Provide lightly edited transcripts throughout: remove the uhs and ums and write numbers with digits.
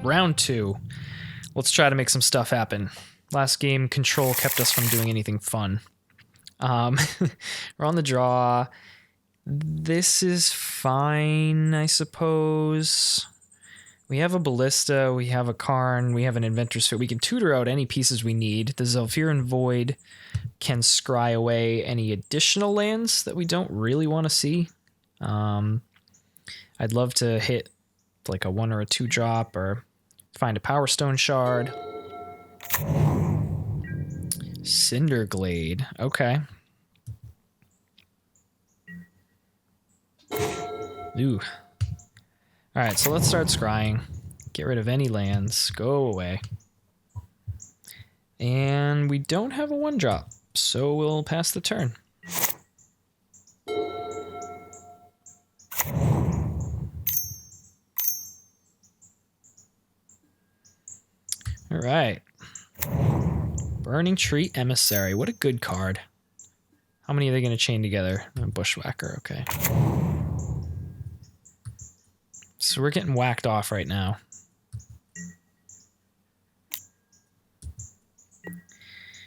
Round 2. Let's try to make some stuff happen. Last game, control kept us from doing anything fun. We're on the draw. This is fine, I suppose. We have a Ballista, we have a Karn, we have an Inventor's Fit. We can tutor out any pieces we need. The Zephyran Void can scry away any additional lands that we don't really want to see. I'd love to hit like a 1 or a 2 drop or find a Powerstone Shard. Cinderglade. Okay. Ooh. Alright, so let's start scrying. Get rid of any lands. Go away. And we don't have a 1-drop, so we'll pass the turn. Alright. Burning Tree Emissary. What a good card. How many are they going to chain together? Bushwhacker, okay. So we're getting whacked off right now.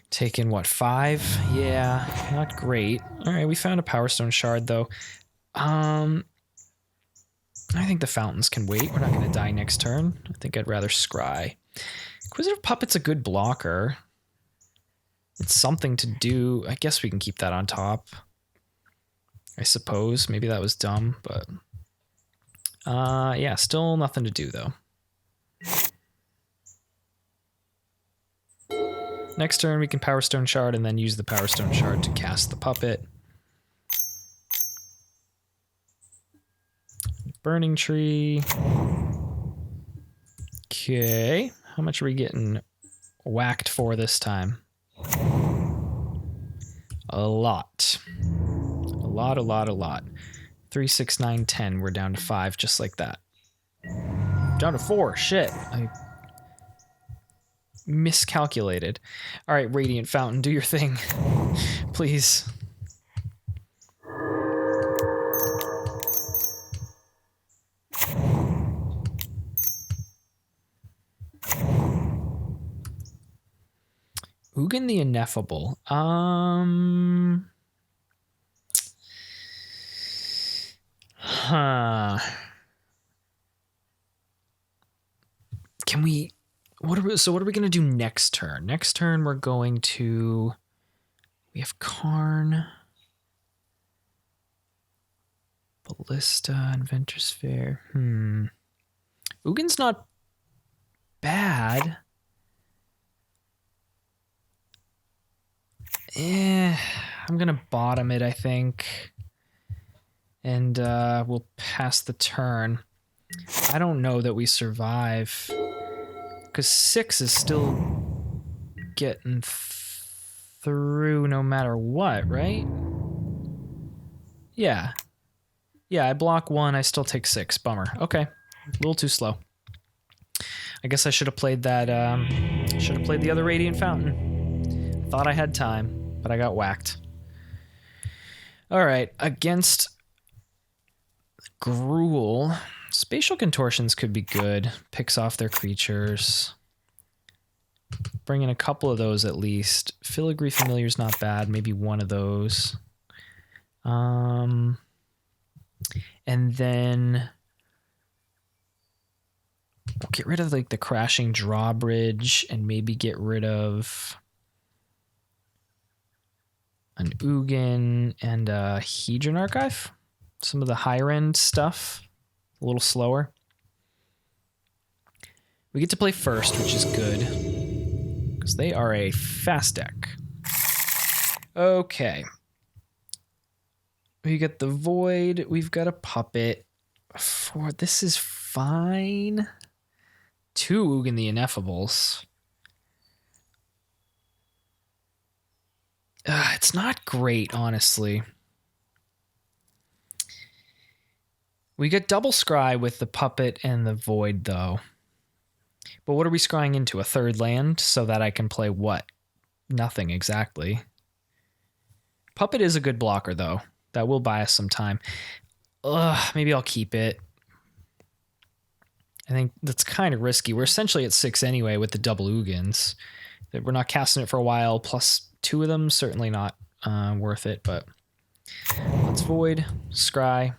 Taking, what, 5? Yeah, not great. All right, we found a Powerstone Shard, though. I think the fountains can wait. We're not going to die next turn. I think I'd rather scry. Inquisitive Puppet's a good blocker. It's something to do. I guess we can keep that on top. I suppose. Maybe that was dumb, but... yeah, still nothing to do, though. Next turn, we can Powerstone Shard and then use the Powerstone Shard to cast the puppet. Burning Tree. Okay. How much are we getting whacked for this time? A lot. A lot. 3, 6, 9, 10. We're down to 5, just like that. Down to 4. Shit. I miscalculated. All right, Radiant Fountain, do your thing. Please. Ugin the Ineffable. Can we... what are we going to do next turn? Next turn, we're going to... we have Karn. Ballista, Inventor's Fair. Ugin's not bad. I'm going to bottom it, I think. And we'll pass the turn. I don't know that we survive. Because 6 is still getting through no matter what, right? Yeah. Yeah, I block 1, I still take 6. Bummer. Okay. A little too slow. I guess I should have played that, should have played the other Radiant Fountain. Thought I had time, but I got whacked. Alright, against Gruul... Spatial Contortions could be good. Picks off their creatures. Bring in a couple of those at least. Filigree Familiar's not bad. Maybe one of those. And then we'll get rid of like the Crashing Drawbridge and maybe get rid of an Ugin and a Hedron Archive. Some of the higher end stuff. A little slower. We get to play first, which is good. Because they are a fast deck. Okay. We get the Void. We've got a Puppet. This is fine. 2 Ugin the Ineffables. It's not great, honestly. We get double scry with the Puppet and the Void, though. But what are we scrying into? A 3rd land so that I can play what? Nothing, exactly. Puppet is a good blocker, though. That will buy us some time. Maybe I'll keep it. I think that's kind of risky. We're essentially at 6 anyway with the double Ugins. We're not casting it for a while, plus 2 of them, certainly not worth it, but let's Void, Scry,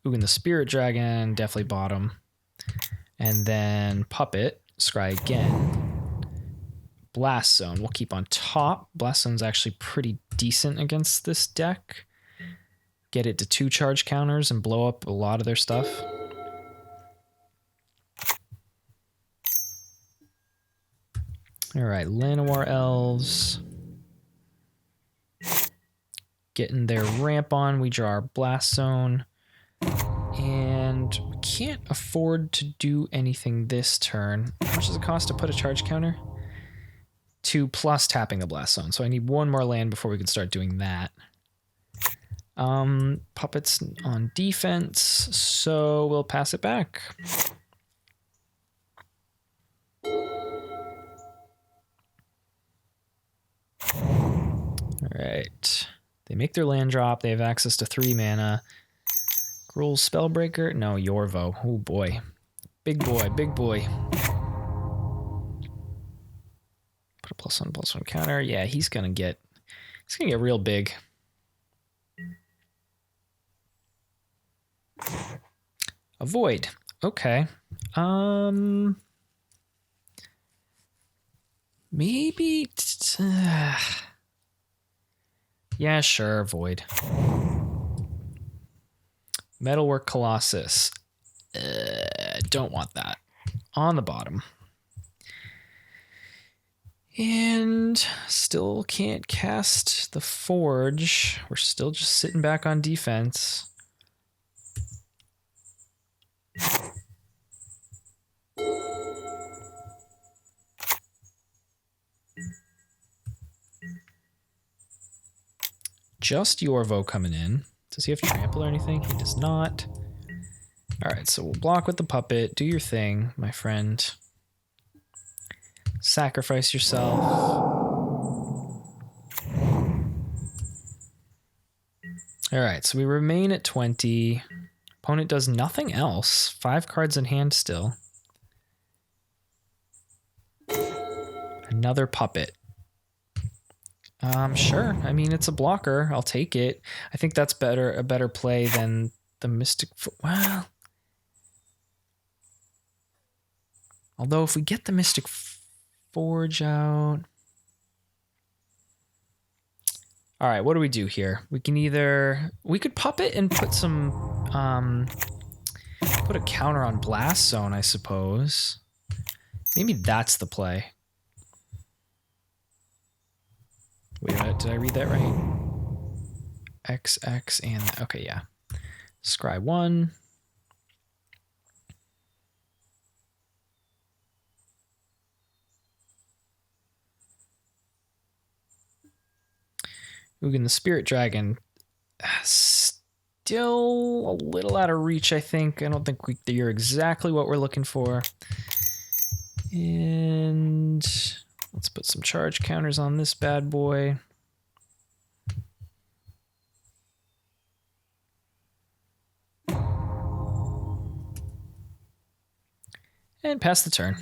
Ugin the Spirit Dragon, definitely bottom. And then Puppet, Scry again. Blast Zone, we'll keep on top. Blast Zone's actually pretty decent against this deck. Get it to 2 charge counters and blow up a lot of their stuff. All right, Llanowar Elves. Getting their ramp on, we draw our Blast Zone. And we can't afford to do anything this turn. How much does it cost to put a charge counter? 2 plus tapping the Blast Zone. So I need 1 more land before we can start doing that. Puppets on defense, so we'll pass it back. All right. They make their land drop. They have access to 3 mana. Gruul Spellbreaker. No, Yorvo. Oh boy. Big boy, big boy. Put a +1/+1 counter. Yeah, he's gonna get real big. Avoid. Okay. Maybe. Yeah, sure. Void. Metalwork Colossus. Don't want that. On the bottom. And still can't cast the Forge. We're still just sitting back on defense. Just Yorvo coming in. Does he have trample or anything? He does not. All right, so we'll block with the puppet. Do your thing, my friend. Sacrifice yourself. All right, so we remain at 20. Opponent does nothing else. 5 cards in hand still. Another puppet. Sure. I mean, it's a blocker. I'll take it. I think that's a better play than the Mystic. Well, although if we get the Mystic Forge out. All right, what do we do here? We could puppet and put put a counter on Blast Zone, I suppose. Maybe that's the play. Wait, did I read that right? XX and... Okay, yeah. Scry 1. Ugin the Spirit Dragon. Still a little out of reach, I think. I don't think you're exactly what we're looking for. And... let's put some charge counters on this bad boy. And pass the turn.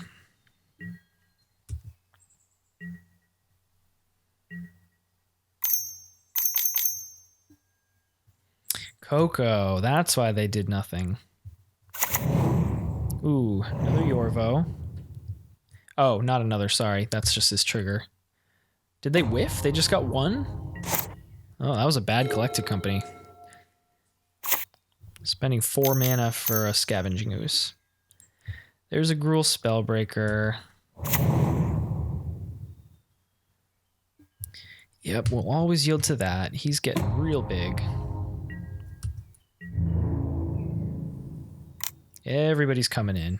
Coco, that's why they did nothing. Ooh, another Yorvo. Oh, not another, sorry. That's just his trigger. Did they whiff? They just got 1? Oh, that was a bad Collected Company. Spending 4 mana for a Scavenging Ooze. There's a Gruul Spellbreaker. Yep, we'll always yield to that. He's getting real big. Everybody's coming in.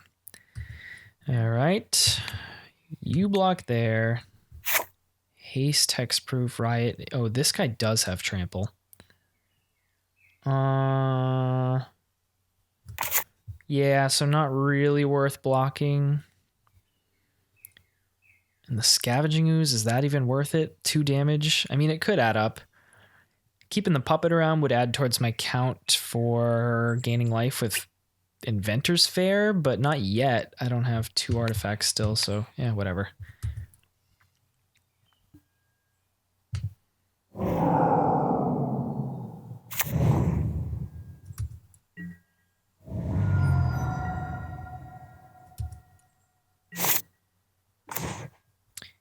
All right. You block there. Haste, Hexproof, Riot. Oh, this guy does have trample. Yeah, so not really worth blocking. And the Scavenging Ooze, is that even worth it? 2 damage? I mean, it could add up. Keeping the puppet around would add towards my count for gaining life with Inventor's Fair, but not yet. I don't have 2 artifacts still, so yeah, whatever.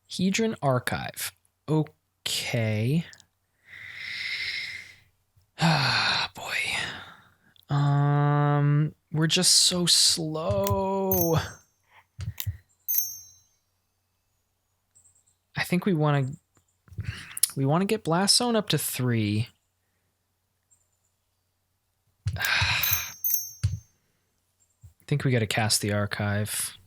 Hedron Archive. Okay. Ah, boy. We're just so slow. I think we want to get Blast Zone up to 3. I think we got to cast the archive.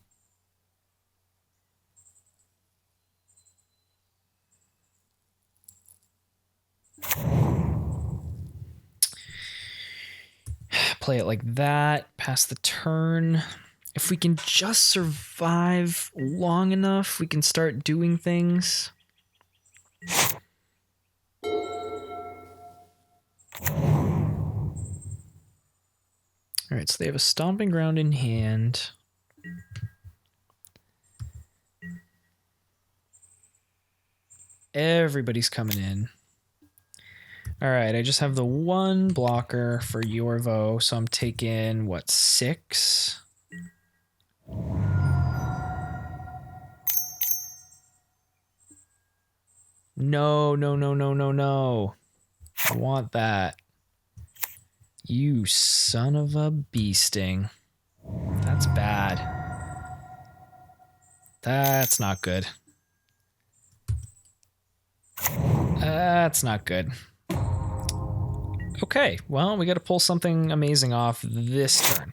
Play it like that, pass the turn. If we can just survive long enough, we can start doing things. All right, so they have a Stomping Ground in hand. Everybody's coming in. All right, I just have the 1 blocker for Yorvo, so I'm taking, what, 6? No, no, no, no, no, no. I want that. You son of a bee sting. That's bad. That's not good. That's not good. Okay, well, we got to pull something amazing off this turn.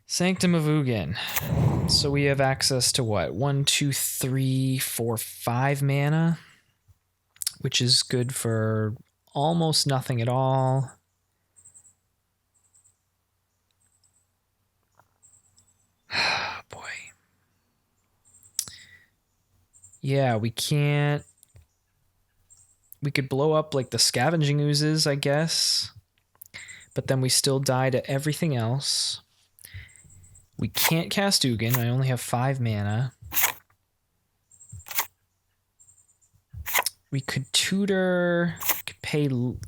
Sanctum of Ugin. So we have access to what? 1, 2, 3, 4, 5 mana, which is good for almost nothing at all. Boy. Yeah, we can't. We could blow up like the Scavenging Oozes, I guess. But then we still die to everything else. We can't cast Ugin. I only have 5 mana. We could tutor, could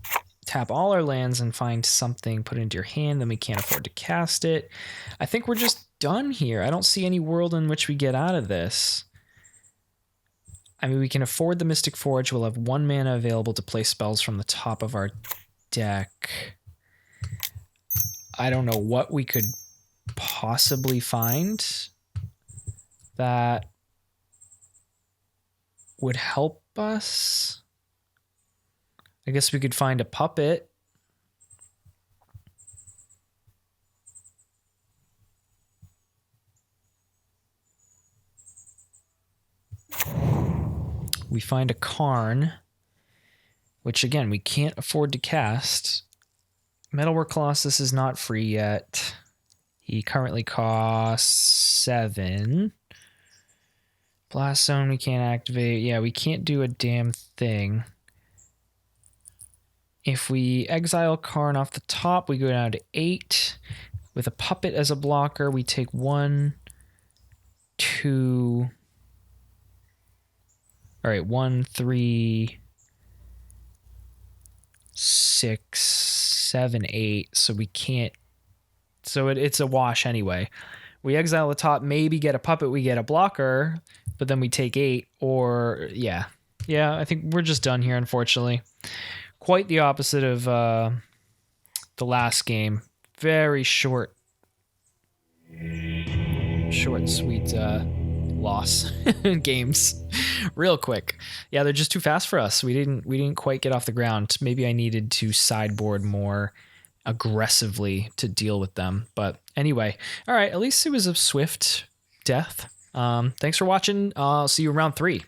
tap all our lands and find something, put it into your hand, then we can't afford to cast it. I think we're just done here. I don't see any world in which we get out of this. I mean, we can afford the Mystic Forge. We'll have 1 mana available to play spells from the top of our deck. I don't know what we could possibly find that would help us. I guess we could find a puppet. We find a Karn, which again, we can't afford to cast. Metalwork Colossus is not free yet. He currently costs 7. Blast Zone we can't activate. Yeah, we can't do a damn thing. If we exile Karn off the top, we go down to 8. With a puppet as a blocker, we take 1, 2... All right, 1, 3, 6, 7, 8. So we can't. So it's a wash anyway. We exile the top, maybe get a puppet, we get a blocker, but then we take 8. Or yeah, I think we're just done here. Unfortunately, quite the opposite of the last game. Very short, sweet loss games. Real quick. Yeah, they're just too fast for us. We didn't quite get off the ground. Maybe I needed to sideboard more aggressively to deal with them. But anyway, all right, at least it was a swift death. Thanks for watching. I'll see you in round 3.